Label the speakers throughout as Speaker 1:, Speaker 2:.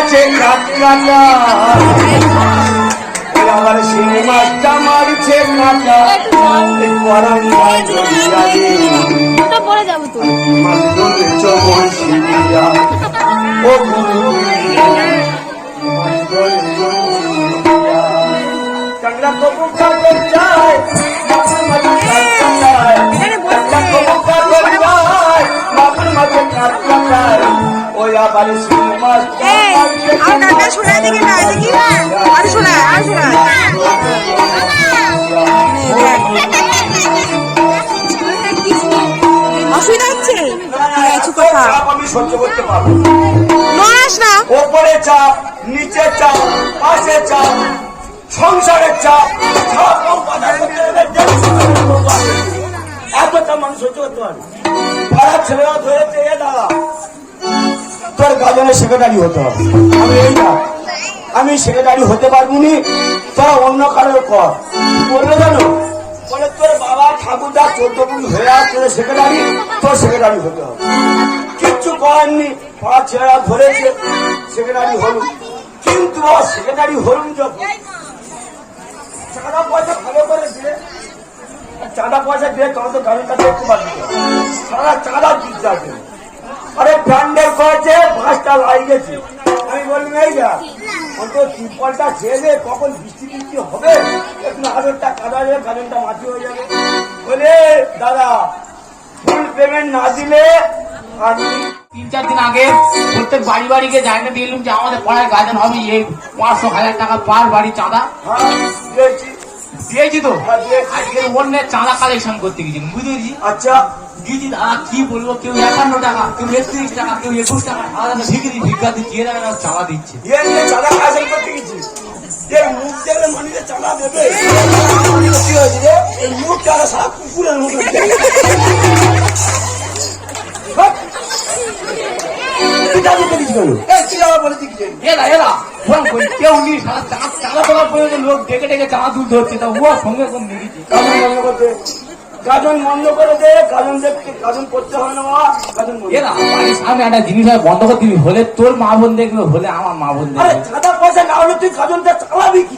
Speaker 1: আছে কাটা আমার শিঙি মাছটা মারছে কাটা
Speaker 2: পরে যাবো তো
Speaker 1: চমন শিবিয়া ও কাংড়া কবু কাটে যায় বাবুর মাঝে কাটায় কাংড়া কবু কাটে যায় বাবুর মাঝে কাটায় ওই আবার শিঙি মাছ
Speaker 3: আর কাকা শোনা দেখি না দেখি আর শোনা অসুবিধা হচ্ছে
Speaker 1: আমি সহ্য করতে পারবো
Speaker 3: নড়াস না
Speaker 1: ওপরে চাপ নিচে চাপ পাশে চাপ সংসারের চাপ এতটা মানুষ সহ্য করতে পারবে পাড়ার ছেলেরা ধরেছে এ দাদা তোর গাজনের সেক্রেটারি হতে হবে আমি এই না আমি সেক্রেটারি হতে পারবো নি তোরা অন্য কারোর কর বলবে জানো বলে তোর বাবা ঠাকুরদা 14 গুণ হয়ে আসছে সেক্রেটারি তোর সেক্রেটারি হতে হবে কিচ্ছু করেননি পাড়ার ছেলেরা ধরেছে সেক্রেটারি হল কিন্তু সেক্রেটারি হলুন যখন চাঁদা পয়সা ভালো করে দিয়ে চাঁদা পয়সা দিয়ে তোমার তো গাড়িটা দেখতে পারবি সারা চাঁদা দিতে আছে আরে প্যান্ডেল করেছে 5টা লাই গেছে আমি বললাম এই যা অন্তত ত্রিপলটা ছেড়ে কখন বৃষ্টি হবে একটু হাজারটা কাদা যাবে গাজনটা মাটি হয়ে যাবে বলে দাদা ফুল পেমেন্ট না দিলে আমি
Speaker 4: 3-4 দিন আগে প্রত্যেক বাড়ি বাড়ি গিয়ে জানিয়ে দিলাম যে আমাদের পাড়ায় গাজন হবে এই 500,000 টাকা পার বাড়ি চাঁদা দিয়েছি তো আজকে অন্য চাঁদা কালেকশন করতে গেছি বুঝেছি
Speaker 1: আচ্ছা
Speaker 4: দিদি দাদা কি বলবো কেউ 51 টাকা কেউ 31 টাকা কেউ 21 টাকা আলাদা ভিক্ষা দিচ্ছে এরা চাঁদা দিচ্ছে
Speaker 1: চাঁদা কালেকশন করতে গেছি যে মুখ দেখলে মানুষে চাঁদা দেবে কি হয়েছে রে এই মুখ চাঁদা সারা কুকুরের মতো
Speaker 4: লোক ডেকে ডেকে চাঁদা তুলতে হচ্ছে তা ও সঙ্গে সঙ্গে দেখেছি
Speaker 1: গাজন বন্ধ করে দে গাজন দেখতে গাজন করতে হয় না বাবা গাজন
Speaker 4: বাড়ির সামনে একটা জিনিস বন্ধ করে দিবি হলে তোর মা বোন দেখবে হলে আমার মা বোন দেখবে
Speaker 1: চাঁদা পয়সা না হলে তুই গাজনটা চালাবি কি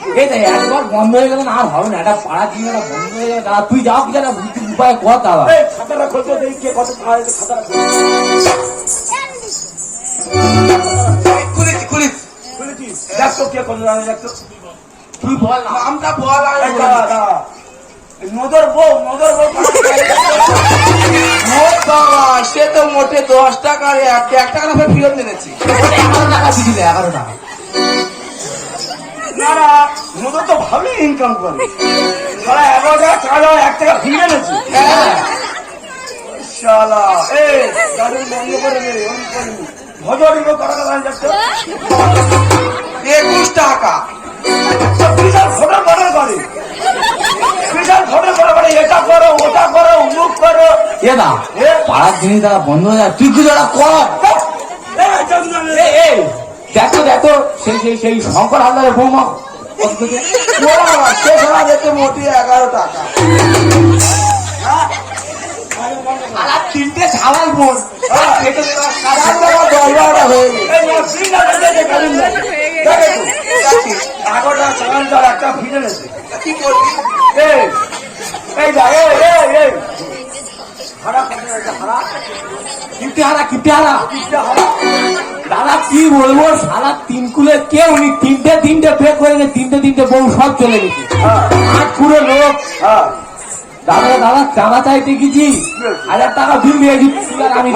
Speaker 4: একবার বন্ধ হয়ে গেলে আর হবে না একটা পাড়া জিনিস বন্ধ হয়ে গেলে দাদা তুই যাও কি জানা বুদ্ধি উপায় কর দাদা
Speaker 1: খাতাটা খুলতে দেখি কে কত খাতাটা খুলেছিস দেখ তো কে কত দেখ তো
Speaker 4: তুই বল নামটা বল
Speaker 1: নদর বউ
Speaker 4: সে তো মোটে 10 টাকার 1 টাকা ফেরত এনেছি 11 টাকা দিলে 11 টাকা
Speaker 1: না না নদর তো ভালোই ইনকাম করে সারা 11 টাকা চাঁদা 1 টাকা ফিরে এনেছি শালা এই গাড়ি বন্ধ করে দে ভজরি করা যাচ্ছে
Speaker 4: 21 টাকা
Speaker 1: বিশাল ফটো করে এটা করো ওটা করো উমুক করো
Speaker 4: না পাড়ার জিনিস দাদা বন্ধ হয়ে যায় তুই কিছু একটা কর দেখো সেই শঙ্কর হালদারের বৌমা
Speaker 1: দেখতে মোটি 11 টাকা
Speaker 4: 3টে ছাড়াল বোন
Speaker 1: হয়ে এগারোটা চালান তার একটা ফিরে নেছে কি করবি এই যা
Speaker 4: দাদা কি বলবো সারা 3 কুলে কেউ নি 3টে ফেক হয়ে গেছে 3টে বউ সব চলে গেছে 8 কুড়ে লোক দাদা চাঁদা চাইতে গেছি 1000 টাকা বিল দিয়েছি আমি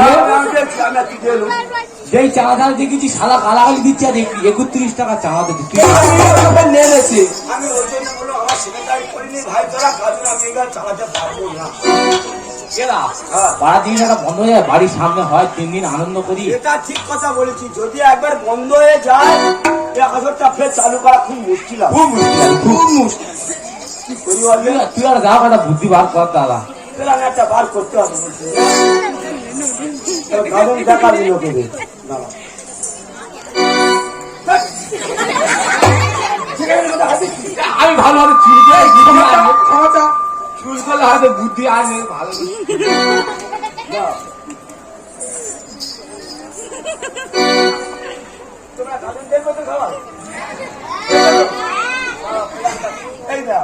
Speaker 4: যেই চাঁদা দেখেছি সাদা গালাগালি দিচ্ছে আর 31 টাকা চাঁদা দিচ্ছি নেমেছে
Speaker 1: আমি আমার সেক্রেটারি করিনি ভাই তোরা কাজে আমি এখানে চালাতে পারবো না
Speaker 4: পাড়া জিনিসটা বন্ধ হয়ে যায় বাড়ির সামনে হয় 3 দিন আনন্দ করি
Speaker 1: এটা ঠিক কথা বলেছি যদি একবার বন্ধ হয়ে যায় এই হাজারটা ফের চালু করা খুব মুশকিল
Speaker 4: তুই আর যাও একটা বুদ্ধি বার কর দাদা
Speaker 1: আমি একটা বার করতে হবে দেখাবি লোকেদের
Speaker 4: আমি ভালোভাবে চুল করলে হয়তো বুদ্ধি আর নেই ভালো
Speaker 1: তোমরা গাজন দেখবো তো খাবার এই না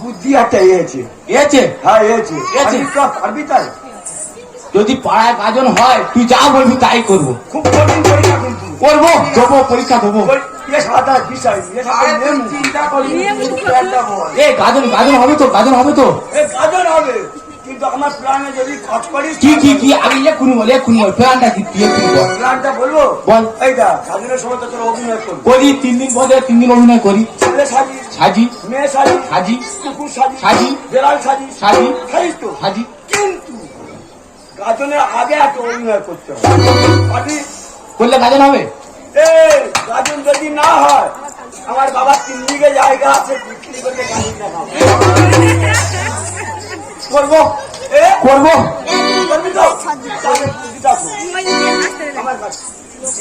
Speaker 1: বুদ্ধি একটা এসেছে
Speaker 4: এছে
Speaker 1: হ্যাঁ এসেছে
Speaker 4: এসেছে।
Speaker 1: পারবি তাই
Speaker 4: যদি পাড়ায় গাজন হয় তুই যা বলবি তাই করবো
Speaker 1: খুব কঠিন পরীক্ষা কিন্তু
Speaker 4: করবো দেবো পরীক্ষা দেবো
Speaker 1: এ সাদা বিষয় এ সাদা নেমু। চিন্তা করি একটা বল
Speaker 4: এ গাজন গাজন হবে তো গাজন হবে তো
Speaker 1: এ গাজন হবে কিন্তু আমার প্ল্যানে যদি কাজ করিস
Speaker 4: কি কি কি আমি এক্ষুনি বল প্ল্যানটা কি তুই এক্ষুনি বল
Speaker 1: প্ল্যানটা বলবো
Speaker 4: বল।
Speaker 1: এইটা গাজনের সময় তো তোর অভিনয় করবো
Speaker 4: করি 3 দিন পরে 3 দিন অভিনয় করি
Speaker 1: ছেলে সাজি
Speaker 4: সাজি
Speaker 1: মেয়ে সাজি
Speaker 4: সাজি
Speaker 1: কুকুর সাজি
Speaker 4: সাজি।
Speaker 1: বেড়াল সাজি
Speaker 4: সাজি।
Speaker 1: সাজিস তো
Speaker 4: সাজি
Speaker 1: কিন্তু গাজনের আগে একটা অভিনয় করতে হবে পারবি?
Speaker 4: করলে গাজন হবে
Speaker 1: এ গাজন যদি না হয় আমার বাবার 3 বিঘে জায়গা আছে বিক্রি করতে গাজন দেখাবো
Speaker 4: করবো
Speaker 1: এ
Speaker 4: করবো
Speaker 1: করবি তো তাহলে বুদ্ধিটা শোন। আমার কাছে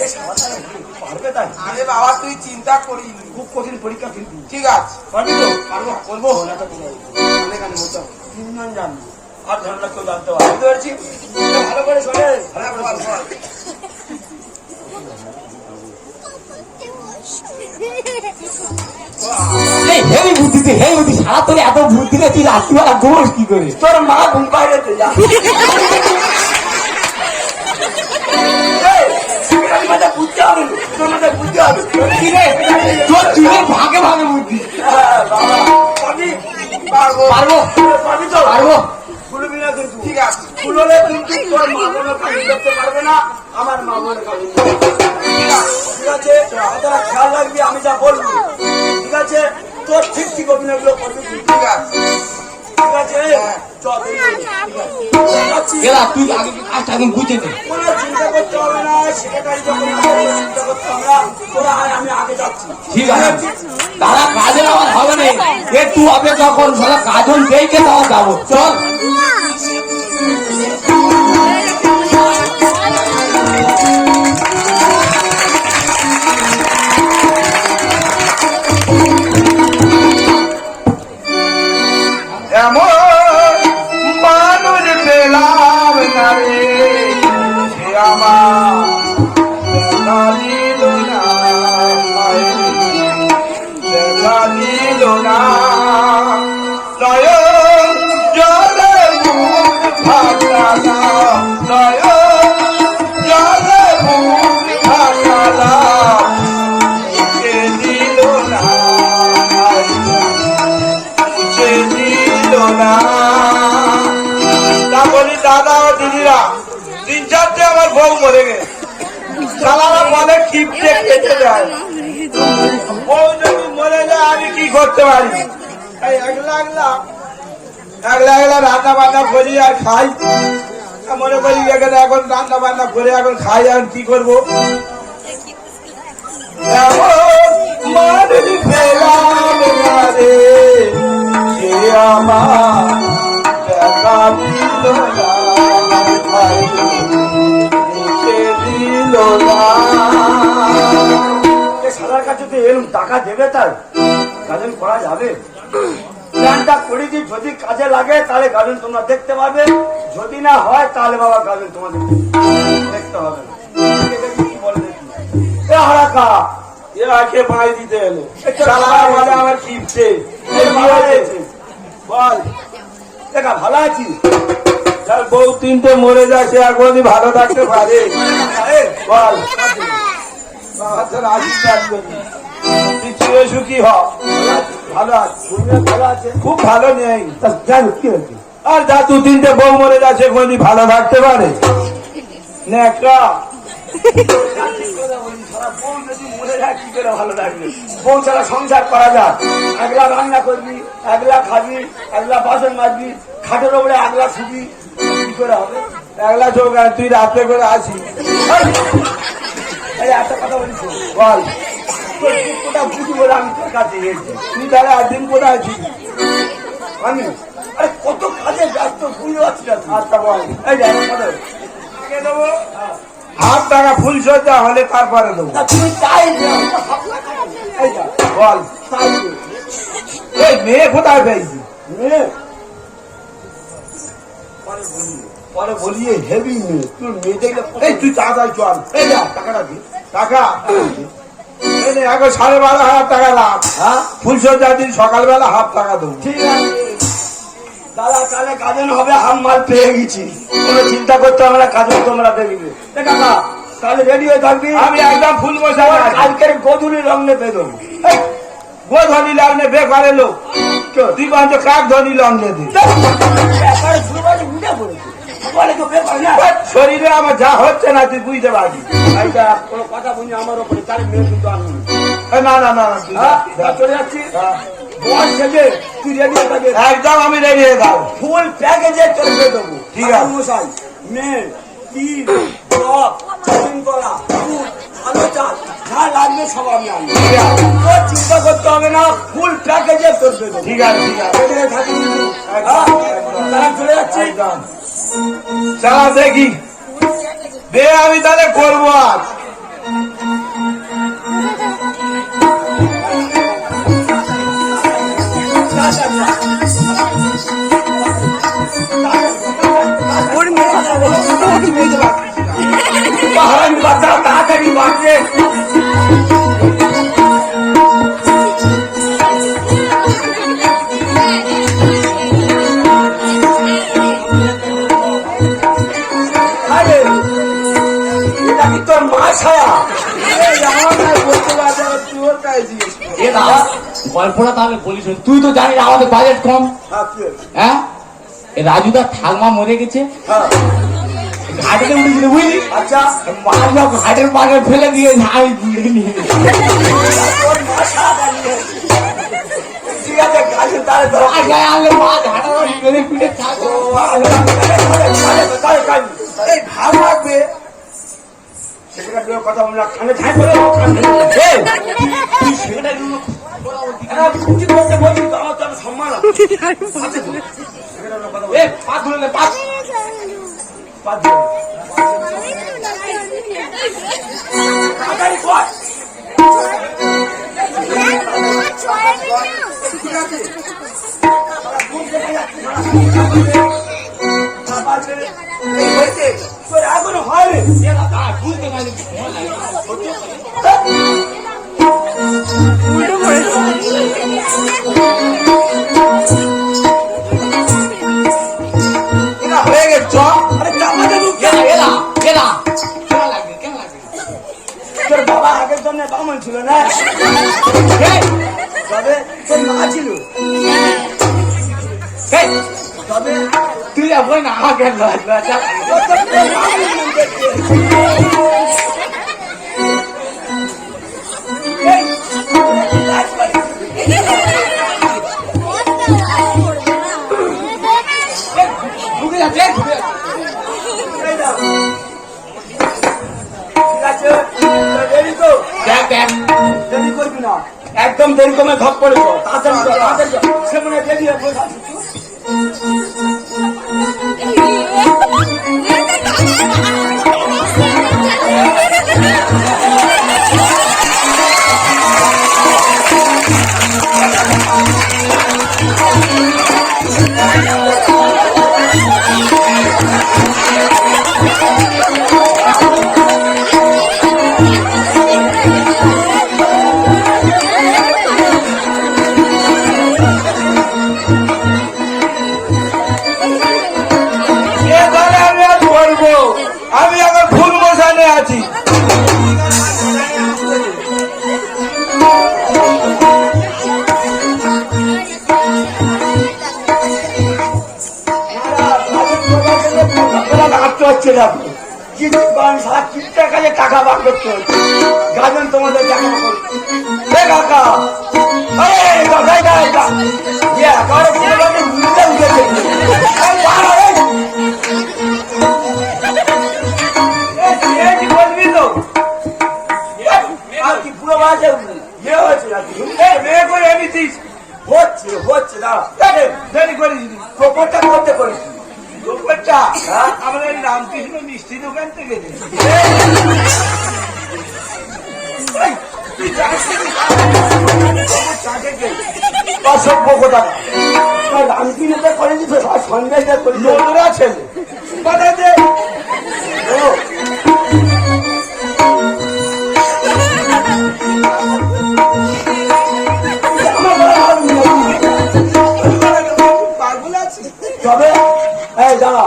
Speaker 1: এ সাঁওতাল পারবে তাই
Speaker 5: আরে বাবা তুই চিন্তা করিস
Speaker 1: খুব কঠিন পরীক্ষা কিন্তু
Speaker 5: ঠিক আছে
Speaker 1: পারবি তো পারবো করবো না তো এখানে মতো 3 জন জানবি আর ঝামেলা কেউ জানতে পারবে বুঝতে পারছি ভালো করে শোনে ভালো করে শোনে।
Speaker 4: এই হেভি বুদ্ধি সারা তোর এত বুদ্ধি না তুই রাত্রিবেলা ঘুমোস কি করে
Speaker 1: তোর মা ঘুম পাইলে যা বুঝতে হবে তোর মাঝে বুঝতে হবে
Speaker 4: কি রে তোর চুলের ভাগে ভাগে বুদ্ধি
Speaker 1: পারবি
Speaker 5: পারবো
Speaker 4: পারবো
Speaker 1: পারবি তো
Speaker 4: পারবো
Speaker 1: খুলবি না কিন্তু
Speaker 5: ঠিক আছে
Speaker 1: খুললে কিন্তু তোর মা বোন কাজ করতে পারবে না আমার মা বোন কাজ ঠিক আছে তোরা খেয়াল রাখবি আমি যা বলবো ঠিক আছে তোর ঠিক ঠিক অভিনয়গুলো করবি
Speaker 5: ঠিক আছে
Speaker 1: ঠিক আছে চল
Speaker 4: এরা তুই আগে কাজটা এখন বুঝে নে
Speaker 1: কোনো চিন্তা করতে হবে না সেক্রেটারি যখন আসবে চিন্তা করতে হবে না তোরা আয় আমি আগে যাচ্ছি
Speaker 4: ঠিক আছে তারা কাজের আমার হবে না একটু অপেক্ষা কর সারা গাজন দেখে তাও যাবো চল
Speaker 5: এমন মানুষ পেলাম না রে সে আমার দেখা দিল না দেখা দিল না নয়ন জলে মুখ ফাটালা নয়ন জলে মুখ ফাটালা সে দিল না সে দিল না তা বলি দাদা ও দিদিরা 3-4টে আমার বউ মরে গেছে সালারা বলে খিপটে কেটে দেয় বউ যদি মরে যায় আমি কি করতে পারি এই একলা রান্না বান্না করি আর খাই মনে করি এখানে এখন রান্না বান্না করে এখন খাই আর কি করবো মানুষ পেলাম না রে সে আমার দেখা দিল না সে দিল না
Speaker 1: সাদার কাছে তো এরকম টাকা দেবে তার গাজন করা যাবে প্ল্যানটা করে দিই যদি কাজে লাগে তাহলে গাজন তোমরা দেখতে পাবে যদি না হয় তাহলে বাবা গাজন তোমাদের দেখতে হবে না কি বলে দেখি এ হারাকা
Speaker 5: এ আখে পাই দিতে এলো
Speaker 1: সালারা
Speaker 5: সালারা
Speaker 1: বলে
Speaker 5: বলে
Speaker 1: আমার
Speaker 5: আমার খিপটে
Speaker 1: বল দেখা ভালো আছি
Speaker 5: তার বউ 3টে মরে যায় সে আর কোনদিন ভালো থাকতে পারে বল আচ্ছা আসিস তুই চির সুখী হ
Speaker 1: ভালো আছে শুনলে ভালো আছে
Speaker 5: খুব ভালো নেই
Speaker 1: তা যাই হোক কি হয়েছে
Speaker 5: আর যা 2-3টে বউ মরে যাচ্ছে কোনদিন ভালো থাকতে পারে নেকা
Speaker 1: সারা বউ যদি মরে যায় কি করে ভালো লাগবে বউ ছাড়া সংসার করা যায় একলা রান্না করবি একলা খাবি একলা বাসন মাজবি খাটের ওপরে একলা শুবি কি করে হবে
Speaker 5: একলা চোখ আর তুই রাত্রে করে আসি
Speaker 1: এই একটা কথা বলিস
Speaker 5: বল
Speaker 1: তোর দুঃখটা বুঝি বলে আমি তোর কাছে এসেছি
Speaker 5: তুই তাহলে 8 দিন কোথায় আছিস
Speaker 1: আমি আরে কত কাজে ব্যস্ত বুঝতে পারছি না তুই।
Speaker 5: আচ্ছা বল
Speaker 1: এই যে একটা কথা
Speaker 5: আগে দেবো $1,000 ফুল সজ্জা হলে তারপরে দেবো
Speaker 1: তা তুমি তাই যে আমরা ভাবনা করো। এই যা
Speaker 5: বল
Speaker 1: তাই যে।
Speaker 5: এই মেয়ে কোথায় পেয়েছি
Speaker 1: মেয়ে পরে বলিয়ে হেভি মেয়ে তোর মেয়ে দেখলে
Speaker 5: এই তুই তাড়াতাড়ি চল
Speaker 1: এই যা টাকাটা দি
Speaker 5: টাকা এখন 12,500 টাকা লাভ।
Speaker 1: হ্যাঁ
Speaker 5: ফুলসজ্জার দিন সকালবেলা হাফ টাকা দেবো।
Speaker 1: ঠিক আছে দাদা, তাহলে গাজন হবে, হাম মাল পেয়ে গেছি, কোনো চিন্তা করতে হবে না, গাজন তোমরা দেখবে। কাকা তাহলে রেডি হয়ে থাকবি,
Speaker 5: আমি একদম ফুল বসা
Speaker 1: কালকের গোধূলি লগ্নে পেয়ে দেবো।
Speaker 5: গো ধনী লগ্নে বে করে লোক তুই বাঞ্চ কাক ধনী লগ্নে দি
Speaker 1: একবারে দুবারে উঠে পড়েছে, বলে তো ব্যাপার না।
Speaker 5: শরীরে আমার যা হচ্ছে না তুই বুঝতে পারবি।
Speaker 1: এইটা কোনো কথা বলি আমার ওপরে, তার মেয়ে কিন্তু আমি
Speaker 5: না না না না তুই
Speaker 1: হ্যাঁ
Speaker 5: যা।
Speaker 1: চলে যাচ্ছি।
Speaker 5: হ্যাঁ।
Speaker 1: বল থেকে তুই রেডি হয়ে থাকবে,
Speaker 5: একদম আমি রেডি হয়ে যাবো।
Speaker 1: ফুল প্যাকেজে তোর পেয়ে দেবো।
Speaker 5: ঠিক আছে।
Speaker 1: মশাই মেয়ে তিল টক চাউমিন করা দুধ আলু চাল যা লাগবে সব আমি আনবো।
Speaker 5: ঠিক আছে
Speaker 1: তোর চিন্তা করতে হবে না, ফুল প্যাকেজে তোর পেয়ে দেবো।
Speaker 5: ঠিক আছে ঠিক আছে
Speaker 1: রেডি হয়ে থাকিস কিন্তু। হ্যাঁ? তাহলে চলে যাচ্ছি।
Speaker 5: একদম। চালা দেখি বে আমি তাহলে করবো আজ।
Speaker 3: ওর মেয়ে
Speaker 1: পাহাড়ি বাচ্চা তাড়াতাড়ি বাঁচবে। আরে, এটা কি তোর মা ছায়া?
Speaker 4: এ দাদা গল্পটা তাহলে বলিস, তুই তো জানিস আমাদের বাজেট কম। হ্যাঁ এ রাজুদার ঠাকমা মরে গেছে,
Speaker 1: হ্যাঁ,
Speaker 4: ঘাটে উঠেছিল বুঝলি,
Speaker 1: আচ্ছা
Speaker 4: মা সব ঘাটের পাকে ফেলে দিয়ে আমি ঘুরে নিয়ে গেছি।
Speaker 1: তোর মা ছায়া দাঁড়িয়ে। ঠিক আছে, গাছে তাহলে ধর।
Speaker 4: আর গায়ে আনলে মা ঘাটার মেরে পিঠে থাকো।
Speaker 1: এই ভাব রাখবে সেক্রেটারির কথা বলে কানে ঠাই করে আমার তো সম্মান আছে।
Speaker 4: এ পা ধরে নে, পা
Speaker 1: বাদ দে। তাড়াতাড়ি কর। ঠিক আছে। এই হয়েছে, তোর এখনো হয়নি।
Speaker 4: বুঝতে পারি
Speaker 3: উল্টো পড়েছে।
Speaker 5: এটা হয়ে গেছ।
Speaker 1: আরে চাপাতে ঢুক।
Speaker 4: এলা এলা এলা কেমন লাগবে কেমন লাগবে?
Speaker 1: তোর বাবা আগের জন্য বামন ছিল না,
Speaker 4: এই,
Speaker 1: তবে তোর মা ছিল,
Speaker 4: এই,
Speaker 1: তবে
Speaker 4: তুই যা বই না আমাকে লজ্জা
Speaker 1: তোর মা ছিল দেখতে। এই, কাজ করি।
Speaker 4: ঢুকে যাচ্ছে ঢুকে যাচ্ছে।
Speaker 1: এই নাও। ঠিক আছে, তোর ready তো?
Speaker 4: দেখ দেখ
Speaker 1: দেরি করবি না, একদম দেরি কমে ধপ করে তো তাড়াতাড়ি কর, তাড়াতাড়ি কর। সে মনে হয় দেরি হয়ে বসে আছে।
Speaker 5: এ তাহলে আমি আর করবো, আমি এখন ফুল বসানে আছি।
Speaker 1: লাগতে হচ্ছে না, কিছু সারা চিন্তার কাজে টাকা বার করতে হচ্ছে। গাজন তোমাদের টাকা কাকা, আরে কথাই না এটা একেবারে পুরোটাকে উল্টে উঠেছে। এই বার হয়ে। এই বলবি তো আর কি পুরো বাজে ইয়ে হয়েছে নাকি?
Speaker 5: এই মেয়ে করে এনেছিস,
Speaker 1: হচ্ছে হচ্ছে দাঁড়া,
Speaker 5: দেরি করিস নি।
Speaker 1: প্রপোজটা করতে করেছি।
Speaker 5: দুপুরটা আমরা এই রামকৃষ্ণ মিষ্টি দোকান থেকে নিই।
Speaker 1: অসভ্য কোথা রামকিনটা করে দিত, সন্ধ্যাটা করে
Speaker 5: লোকরা ছেলে বাড়াতে
Speaker 1: ও এই দাঁড়া,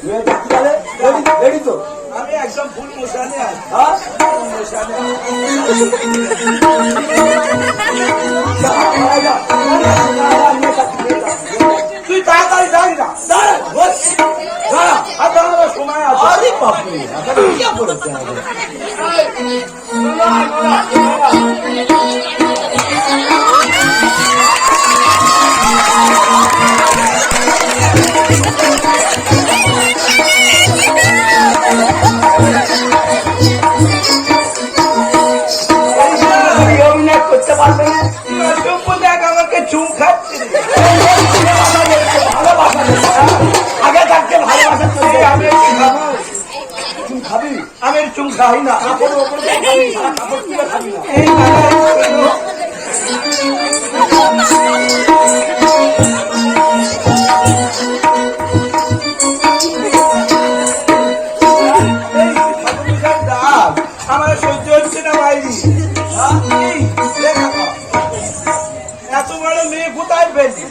Speaker 1: মেয়েটা কি বলে? রেডি তো?
Speaker 5: আমি একদম ফুল মশানে আছি।
Speaker 1: হ্যাঁ?
Speaker 5: ফুল মশানে আছি। তুই তাড়াতাড়ি যাবি না।
Speaker 1: দাঁড়া, বস। দাঁড়া।
Speaker 5: আর দাঁড়াবার সময় আছে।
Speaker 1: আরে বাপরে, আপনার কি করেছে আমাদের? তুমি অভিনয় করতে পারবে না?
Speaker 5: চুম্বু দেখ আমাকে চুম খাচ্ছে।
Speaker 1: ভালোবাসা দেবে, হ্যাঁ? আগে থাকতে ভালোবাসা চলবে।
Speaker 5: আমি একটু খাবো।
Speaker 1: তুই খাবি?
Speaker 5: আমি চুম খাই না।
Speaker 1: কাপড়ের ওপরে খাবি, সারা কাপড় তুলে খাবি না।
Speaker 5: এই দাদা, আমার সহ্য হচ্ছে না বাইরে। এত বড় মেয়ে কোথায় পেয়েছি?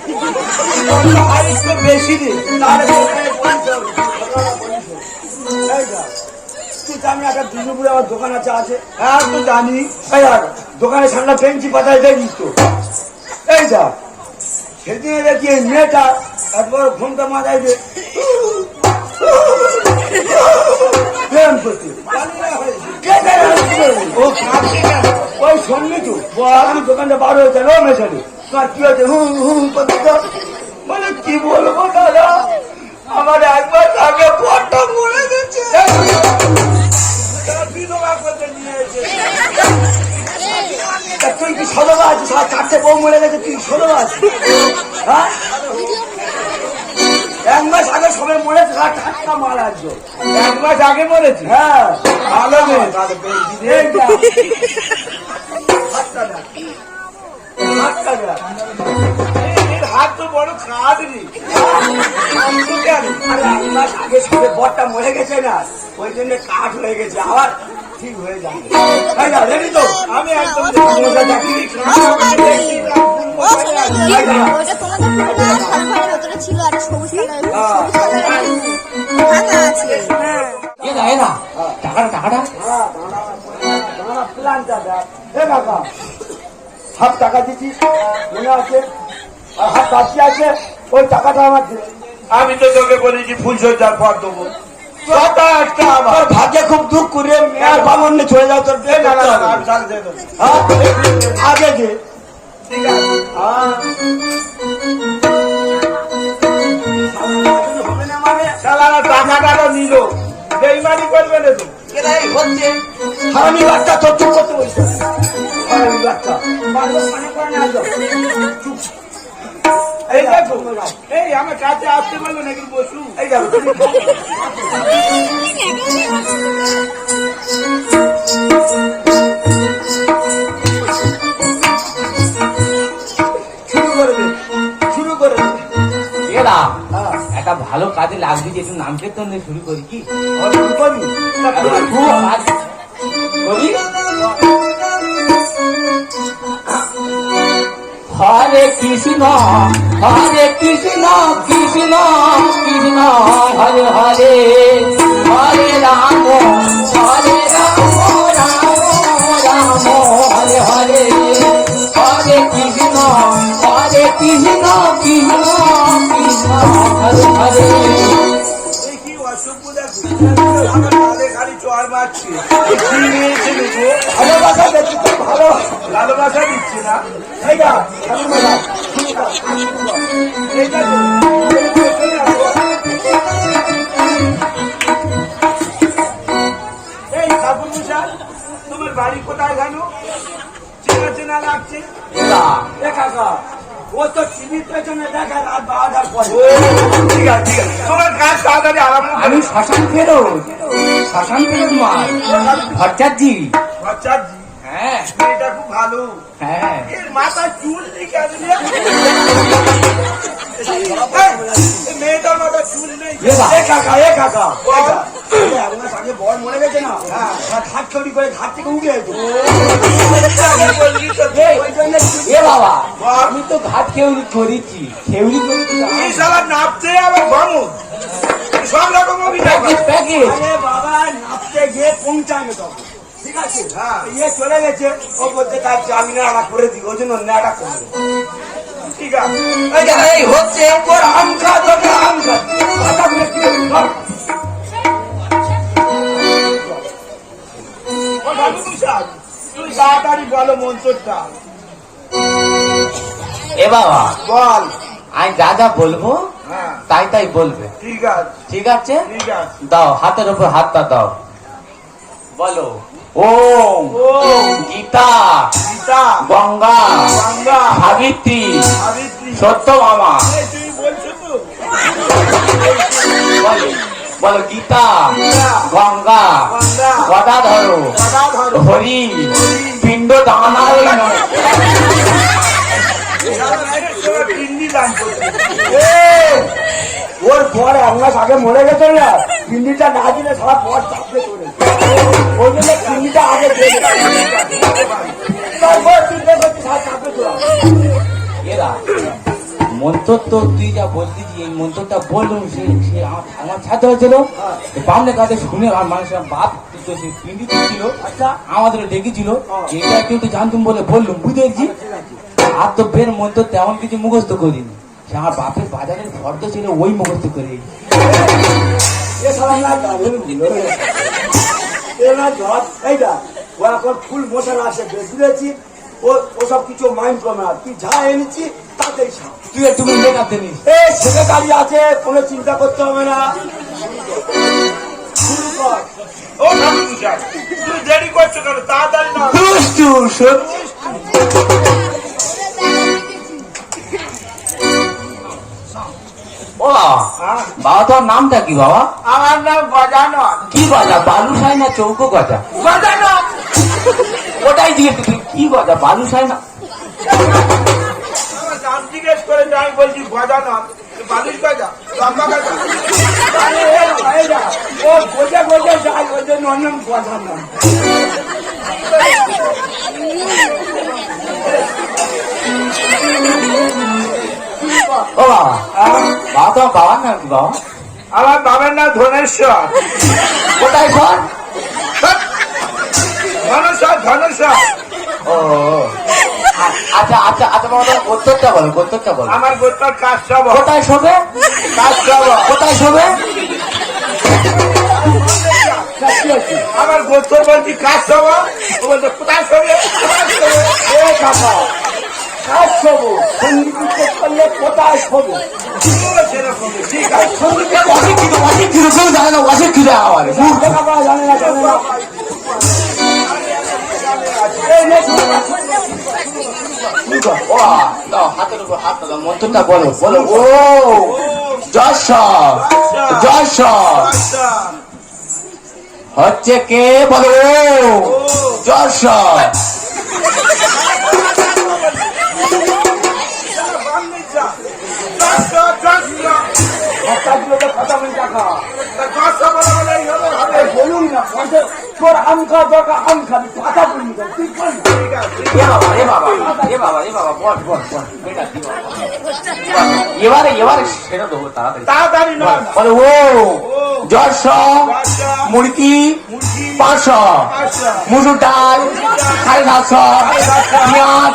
Speaker 5: তো বেশি নেই।
Speaker 1: তাহলে দোকানে বলতে হবে। এই যা, তুই জানি একটা বিষ্ণুপুরে আমার দোকান আছে।
Speaker 5: হ্যাঁ তো জানি।
Speaker 1: এই আর দোকানে সামনে বেঞ্চি পাতায় দেখিস তো। এই যা, সেদিনে দেখি এই মেয়েটা একবার ঘুমটা মাথায় দিয়ে প্রেম করছে। কে জানে আমি কি করবো?
Speaker 5: ও কাঁদছে কেন?
Speaker 1: ওই শুনবি তো, আমি দোকানটা বার হয়েছে ও মেশালি তোমার কি হয়েছে? করতে তো।
Speaker 5: মানে কি বলবো দাদা, আমার একবার আগে বড়টা মরে গেছে। তারা বিধবা করতে নিয়ে এসেছে।
Speaker 1: তা তুই কি সদবা আছিস? আর চারটে বউ মরে গেছে, তুই সদবা আছিস? হ্যাঁ, এক মাস আগে সবাই মরেছে, আর টাটকা মারা আছো।
Speaker 5: এক মাস আগে মরেছে।
Speaker 1: হ্যাঁ,
Speaker 5: ভালো মেয়ে তাহলে পেয়েছি রে।
Speaker 1: এই যা। হাতটা দেখ। হাতটা দেখ।
Speaker 5: এর হাত তো বড় কাঁদনি। কেন?
Speaker 1: আরে এক মাস আগে সবে বরটা মরে গেছে না, ওই জন্য কাঠ হয়ে গেছে, আবার ঠিক হয়ে যাবে। এই যা, রেডি তো?
Speaker 5: আমি একদম
Speaker 1: মজা চাকরি
Speaker 2: ওইটা তোমাদের পুরোটা সাদা ভাইয়ের ভেতরে ছিল আর সবুজ কালার আছে। হ্যাঁ
Speaker 4: এরা টাকাটা
Speaker 1: প্ল্যানটা দেখ। এ কাকা, হাফ টাকা দিচ্ছিস মনে আছে, আর হাফ বাকি আছে, ওই টাকাটা আমার দে।
Speaker 5: আমি তো তোকে বলেছি ফুলসজ্জার পর দেবো। কথা একটা আমার।
Speaker 1: তোর ভাগ্যে খুব দুঃখ করে মেয়ার বামন নিয়ে চলে যাও, তোর বিয়ে
Speaker 5: না, না,
Speaker 1: করতে
Speaker 5: না,
Speaker 1: হবে।
Speaker 5: আমি তাহলে দিয়ে দেবো।
Speaker 1: হ্যাঁ, আগে দে।
Speaker 5: ঠিক আছে।
Speaker 1: হ্যাঁ। হবে না মানে
Speaker 5: শালারা টাকাটাও নিল। বেইমানি করবে না তো।
Speaker 1: এরাই হচ্ছে হারামি বাচ্চা, তোর চুপ করতে বলছে। হারামি বাচ্চা বারবার স্নান করে না যাও। চুপ।
Speaker 5: এই দেখো, এই আমার কাছে আসতে বললো নাকি বসু।
Speaker 1: এই যাও, তুমি শুরু করে দে, শুরু করে দে।
Speaker 4: এরা
Speaker 1: হ্যাঁ,
Speaker 4: একটা ভালো কাজে লাগবে যে একটু নাম কীর্তন দিয়ে শুরু করি কি?
Speaker 1: শুরু করবি?
Speaker 4: খুব কাজ করি। হরে কৃষ্ণ কৃষ্ণ কৃষ্ণ হরে হরে হরে রাম রাম রাম হরে হরে হরে কৃষ্ণ কৃষ্ণ হরে হরে।
Speaker 5: এই কি অসভ্য দেখো। আমার কাঁধে খালি চর মারছে। কি নিয়েছে দেখো?
Speaker 1: ভালোবাসা দেখছি তো ভালো।
Speaker 5: ভালোবাসা দিচ্ছি না।
Speaker 1: এই যা, ঠাকুর বাবা, শুরু কর, শুরু কর।
Speaker 5: এই দেখো। এই ঠাকুর মশাই, তোমার বাড়ি কোথায় জানো? চেনা চেনা লাগছে।
Speaker 1: এ কাকা, ও তো টিভির পেছনে দেখা রাত 12টার পরে।
Speaker 5: ও, ঠিক আছে ঠিক আছে, তোমার কাজ তাড়াতাড়ি আরম্ভ করো।
Speaker 4: আমি শ্মশান ফেরত মাল ভট্টাচার্যি।
Speaker 5: বাচ্চাজি,
Speaker 4: হ্যাঁ
Speaker 5: মেয়েটা খুব ভালো।
Speaker 4: হ্যাঁ
Speaker 5: এর মাথায় চুল নেই কেন রে? এই মেয়েটার মাথায় চুল নেই।
Speaker 4: এ বাবা।
Speaker 1: এ কাকা, এ কাকা, এই যা, এই এক মাস আগে বর মরে গেছে না ঘাট চুরি করে ঘাট থেকে উঠে যেত
Speaker 5: বললি তো
Speaker 1: ওই জন্য
Speaker 4: এ বাবা আমি তো ঘাট খেউলি করেছি খেউলি করেছি
Speaker 5: এই শালা নাপতে আবার বামুন সব রকম অভিনয় করে।
Speaker 4: প্যাকেজ
Speaker 1: আরে বাবা নাপতে গিয়ে পৌঁছানো তখন ঠিক আছে
Speaker 5: হ্যাঁ।
Speaker 1: ইয়ে চলে গেছে ও বলতে তার আমি না করে দিই ওই জন্য নেটা করবে
Speaker 5: ঠিক আছে
Speaker 1: এই হচ্ছে তোর আম খা তোর আম খা কথা বলে কি হবে? ধর।
Speaker 5: ও বাবু তুষার, তুই তাড়াতাড়ি বলো মন্ত্রটা
Speaker 4: এ বাবা
Speaker 5: বল।
Speaker 4: আমি যা যা বলবো
Speaker 5: হ্যাঁ
Speaker 4: তাই তাই বলবে
Speaker 5: ঠিক আছে
Speaker 4: ঠিক আছে
Speaker 5: ঠিক আছে
Speaker 4: দাও হাতের উপর হাতটা দাও বলো ওম
Speaker 5: ও
Speaker 4: গীতা
Speaker 5: সীতা
Speaker 4: গঙ্গা
Speaker 5: গঙ্গা
Speaker 4: সাবিত্রী
Speaker 5: সাবিত্রী
Speaker 4: সত্যভামা
Speaker 5: এই তুই বলছো তো
Speaker 4: বলো বলো গীতা
Speaker 5: গীতা,
Speaker 4: গঙ্গা
Speaker 5: গঙ্গা,
Speaker 4: গদাধর
Speaker 5: গদাধর,
Speaker 4: হরি পিণ্ড দানায় নমঃ।
Speaker 5: পিন্ডি দান করছে
Speaker 1: ওর পর এক মাস আগে মরে গেছে না পিন্ডিটা না দিলে সারা পর চাপড়ে চলে ওই জন্য পিন্ডিটা আগে দিয়ে তারপর চিন্তা করছি সারা চাপড়ে চলে
Speaker 4: এরা মন্ত্র তো তুই যা বলতেছি এই মন্ত্রটা বললুম সে সে আমার ছাত্র হয়েছিল বামনের কাছে শুনে আর মানুষের বাপ তো সে পিন্ডি ছিল
Speaker 1: আচ্ছা
Speaker 4: আমাদের ডেকেছিল এটা কেউ তো জানতুম বলে বললুম বুঝতে পেরেছি আর তো বের মন্ত্র তেমন কিছু মুখস্থ করিনি সে আমার বাপের বাজারের ফর্দ ছিল ওই মুখস্থ করে
Speaker 1: এ সারা না দারুণ ভুল হয়ে গেছে। এ না ধর এইটা ও এখন ফুল মশলা আসে বুঝেছি ও ওসব কিছু মাইন্ড করবে না তুই যা এনেছি তাতেই সাপ
Speaker 4: তুই একটু মেকআপ দিনিস
Speaker 1: এই সেক্রেটারি আছে কোনো চিন্তা করতে হবে না শুরু কর
Speaker 5: ও বাবু তুষার, তুই দেরি করছো কেন তাড়াতাড়ি না
Speaker 4: দুষ্টু সত্যি ও বাবা
Speaker 5: হ্যাঁ,
Speaker 4: বাবা তোর নামটা কি বাবা
Speaker 5: আমার নাম গজানন
Speaker 4: কি গজা বালুশাই না চৌকো গজা
Speaker 5: গজানন
Speaker 4: ওটাই জিজ্ঞেস করছি, কি গজা বালুশাই না
Speaker 5: আমার নাম জিজ্ঞেস করে যে আমি বলছি গজানন বালিশ গজা লম্বা গজা
Speaker 1: আরে এই যা, ও বোঝে বোঝে যায় ওই জন্য অন্য কথা না
Speaker 4: ও বাবা বাবা তোমার বাবার নাম কি বাবা
Speaker 5: আমার বাবার নাম ধনেশ্বর
Speaker 4: কোথায় সর
Speaker 5: ধনেশ্বর ধনেশ্বর
Speaker 4: ও আচ্ছা আচ্ছা আচ্ছা বাবা তোমার গোত্তরটা বলো গোত্তরটা বলো
Speaker 5: আমার গোত্র কাশ্যপ
Speaker 4: কোথায় শোবে
Speaker 5: কাশ্যপ
Speaker 4: কোথায় শোবে
Speaker 5: আমার গোত্র বলছি কাশ্যপ ও বলছে কোথায় শোবে
Speaker 1: এ কাকা কাজ শোবো সঙ্গীত করলে কোথায় শোবো
Speaker 5: সেরকমই ঠিক আছে
Speaker 4: অশিক্ষিত অশিক্ষিত কেউ জানে না অশিক্ষিত আমার
Speaker 1: লেখাপড়া জানে না জানে না এই নে, শুরু কর, শুরু কর।
Speaker 4: ও দাও হাতের উপর হাত দাও মন্ত্রটা বলো বলো ও যশ যশ
Speaker 5: আচ্ছা
Speaker 4: হচ্ছে কে বলো যশ
Speaker 1: একটা দিলে তো কথা বলে দেখা
Speaker 5: ঠিক
Speaker 1: বলুন না তোর আম খাওয়া দরকার আম খাবি কথা বলবি কেন? তুই বল না।
Speaker 5: আছে
Speaker 4: এ বাবা এ বাবা এ বাবা এ বাবা বল বল বল বেটা দি বাবা। এবারে এবারে সেটা দেবো তাড়াতাড়ি
Speaker 5: তাড়াতাড়ি নয়
Speaker 4: বলে ও যশ মুরগি 500 মুসুর ডাল 750 পেঁয়াজ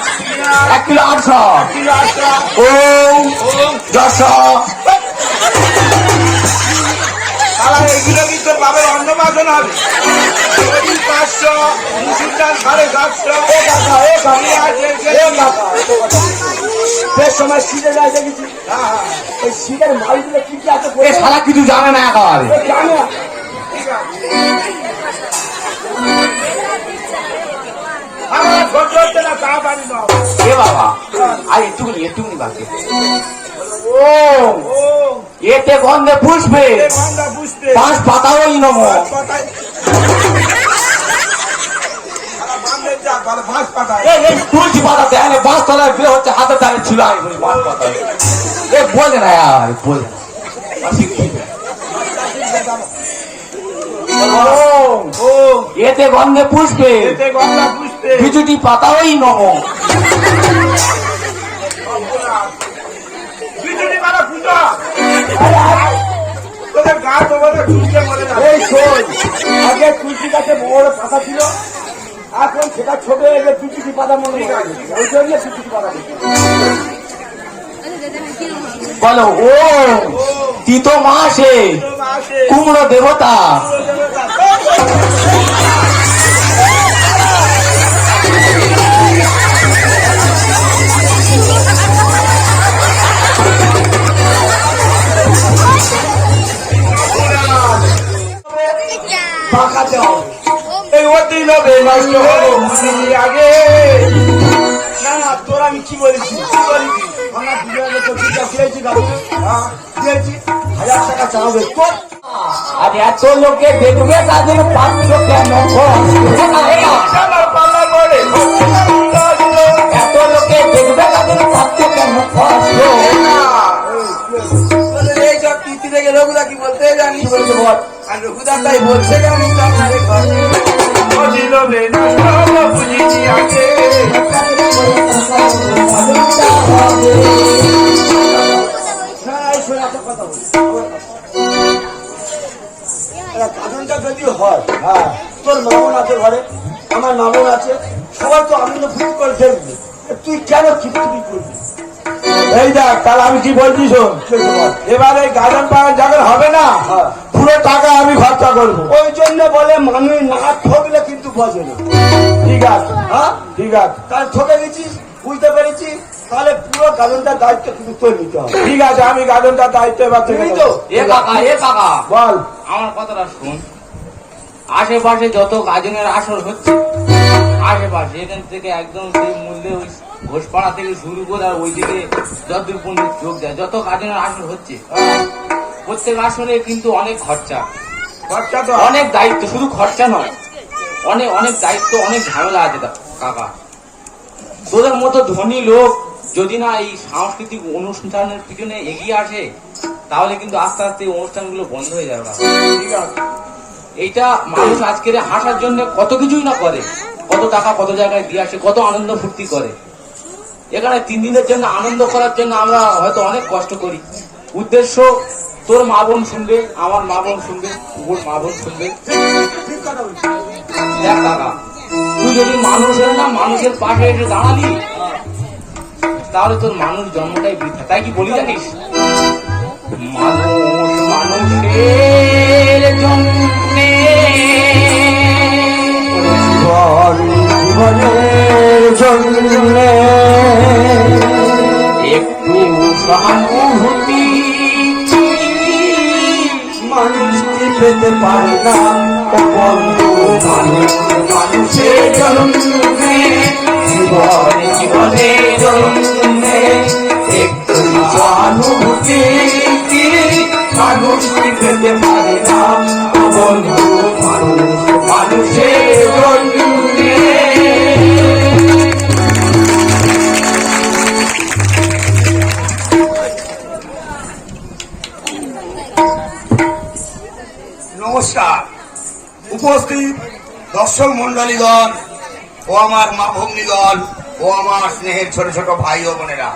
Speaker 4: 1 কিলো 800 ও যশ
Speaker 5: তারা এগুলো কিন্তু বাবার অন্নপ্রাশন হবে 500 মুসুর ডাল 750
Speaker 1: বেশ সময় শীতে যায় দেখেছি ওই শীতের মালগুলো কি কি আছে
Speaker 4: এ শালা কিছু জানে না একেবারে
Speaker 1: জানে না।
Speaker 5: আমার সহ্য হচ্ছে না তাড়াতাড়ি নাও
Speaker 4: এ বাবা আর একটুখানি একটুখানি বাকি ও
Speaker 5: ও
Speaker 4: এতে গন্ধে পুষবে
Speaker 5: এ গন্ধা বুঝতে
Speaker 4: 5 পাতাওই নম
Speaker 5: কথায় বান্ধের যা বলে ভাস পাতায়
Speaker 4: এই তুলসী পাতা দেয় না 5 তলায় বিয়ে হচ্ছে হাতে তালে ছিল আমি বলি 5 পাতা এ বলে না यार বলে অশিক্ষিত ও এতে গন্ধে পুষবে,
Speaker 5: এতে গন্ধা পুষতে
Speaker 4: কিছুটি পাতা ওই নম।
Speaker 5: বিজুলি মারা পূজা তোদের গা তোমাদের ঢুকতে মরে যাবে।
Speaker 1: এই শোন, আগে তুলসী গাছে বড় পাতা ছিল, এখন সেটা ছোট হয়ে গেছে, তুলসী পাতা মনে হয় ওই জন্য তুলসী পাতা দিচ্ছে।
Speaker 4: বলো ও তিতো মাসে
Speaker 5: আসে
Speaker 4: কুমড়ো দেবতা,
Speaker 1: পাকাতে হবে।
Speaker 5: এই অতি লোভে নষ্ট হলো মুনি আগে।
Speaker 1: না না, তোর আমি কি বলেছি, কি বলেছি? আমরা দুজনে তো দুটা খেয়েছি, গাড়ি দিয়েছি, 1000 টাকা চালাবে তোর।
Speaker 4: আর এত লোকে দেখবে তাদের পাত্র কেন
Speaker 5: আমার পাল্লা পড়ে
Speaker 4: এত লোকে দেখবে তাদের পাত্র কেন কষ্ট।
Speaker 5: এই সব কীর্তি থেকে লোকরা কি বলতে জানি
Speaker 1: কি বলেছে বল?
Speaker 5: আর রঘুদার তাই বলছে যে আমি তো আপনাদের ঘরে অতি লোভে নষ্ট হলো বুঝিছি আগে।
Speaker 1: না, এই শোন, একটা কথা বলি। এরা কাজনটা যদি হয়, হ্যাঁ, তোর মামন আছে ঘরে, আমার মামন আছে, সবাই তো আনন্দ ফুর্তি করে দেখবি, তুই কেন খিপখিপি করবি?
Speaker 5: এই দেখ তাহলে আমি কি বলছি শোন, এবারে গাজন পাওয়ার জায়গা হবে না,
Speaker 1: হ্যাঁ।
Speaker 5: পুরো টাকা আমি খরচা করবো।
Speaker 1: ওই জন্য বলে মানুষ না ঠকলে কিন্তু বোঝে না।
Speaker 5: ঠিক আছে,
Speaker 1: হ্যাঁ,
Speaker 5: ঠিক আছে,
Speaker 1: তাহলে ঠকে গেছিস, বুঝতে পেরেছি, তাহলে পুরো গাজনটার দায়িত্ব কিন্তু তোর নিতে হবে।
Speaker 5: ঠিক আছে, আমি গাজনটার দায়িত্ব এবার থেকে
Speaker 1: বুঝলি
Speaker 5: নেবো।
Speaker 1: তো?
Speaker 4: এ কাকা এ কাকা
Speaker 5: বল।
Speaker 4: আমার কথাটা শুন, আশেপাশে যত গাজনের আসর হচ্ছে আশেপাশে এখান থেকে একদম সেই মূল্যে ওই ঘোষপাড়া থেকে শুরু করে আর ওইদিকে যতদূর পর্যন্ত যোগ দেয় যত গাজনের আসর হচ্ছে, প্রত্যেক আসরে কিন্তু অনেক খরচা,
Speaker 5: খরচা তো
Speaker 4: অনেক দায়িত্ব, শুধু খরচা নয়, অনেক অনেক দায়িত্ব, অনেক ঝামেলা আছে কাকা। তোদের মতো ধনী লোক যদি না এই সাংস্কৃতিক অনুষ্ঠানের পিছনে এগিয়ে আসে তাহলে কিন্তু আস্তে আস্তে এই অনুষ্ঠানগুলো বন্ধ হয়ে যাবে কাকা।
Speaker 5: ঠিক আছে।
Speaker 4: এইটা মানুষ আজকের হাসার জন্য কত কিছুই না করে, কত টাকা কত জায়গায় দিয়ে আসে, কত আনন্দ ফুর্তি করে। এখানে 3 দিনের জন্য আনন্দ করার জন্য আমরা হয়তো অনেক কষ্ট করি। উদ্দেশ্য তোর মা বোন শুনবে, আমার মা বোন শুনবে, ওর মা বোন শুনবে।
Speaker 1: ঠিক কথা বলছিস।
Speaker 4: দেখ কাকা, তুই যদি মানুষের না মানুষের পাশে এসে দাঁড়ালি তাহলে তোর মানুষ জন্মটাই বৃথা। তাই কি বলি জানিস, মানুষ মানুষের জন্যে
Speaker 1: জীবনের জন্যে
Speaker 4: একটু সহানুভূতি
Speaker 1: মানুষ কি পেতে পারে না, ও বন্ধু, মানুষ মানুষের জন্যে
Speaker 4: জীবনে জীবনের জন্যে
Speaker 1: একটু সহানুভূতি
Speaker 4: মানুষ পেতে পারে না, ও বন্ধু, মানুষ মানুষের জন্যে।
Speaker 5: নমস্কার। উপস্থিত দর্শক মন্ডলীগণ ও আমার মা ভগ্নীগণ ও আমার স্নেহের ছোট ছোট ভাই ও বোনেরা,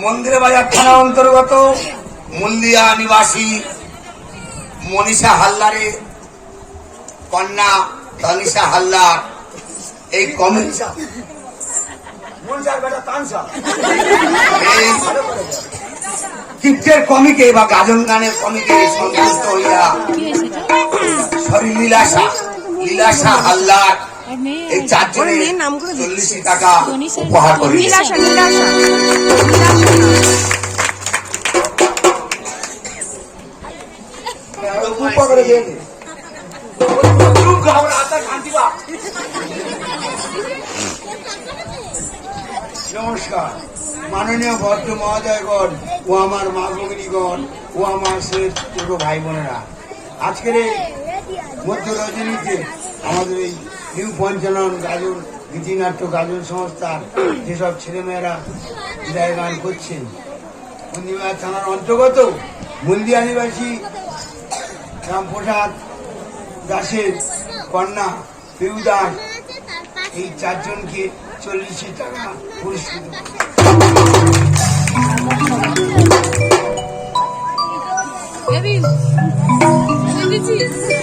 Speaker 5: মন্দিরে বাজার থানা অন্তর্গত মুন্দিয়া নিবাসী মনীষা হালদারের কন্যা তানিশা হালদার এই কমিটি
Speaker 1: মনসার বেটা তানসা
Speaker 5: এই চিত্রের কমিকে বা গাজন গানের কমিকে সন্তুষ্ট হইয়া সরি লীলাশা হালদার এই 4 জনের 40 টাকা উপহার করে
Speaker 3: নীলাশা নীলাশা
Speaker 1: করে দিয়ে দে।
Speaker 5: নমস্কার মাননীয় ভদ্র মহোদয়গণ ও আমার মা ভগিনীগণ ও আমার ছোট ভাই বোনেরা, আজকের এই মধ্য রজনীতে আমাদের এই নিউ পঞ্চানন গাজন গীতিনাট্য গাজন সংস্থার যেসব ছেলেমেয়েরা বিদায় গান করছেন, মন্দিরা থানার অন্তর্গত মুন্দিয়া নিবাসী রামপ্রসাদ দাসের কন্যা ফিউদান এই চারজনকে 40 টাকা পুরস্কার দেবো।
Speaker 3: বেবি, দিচ্ছি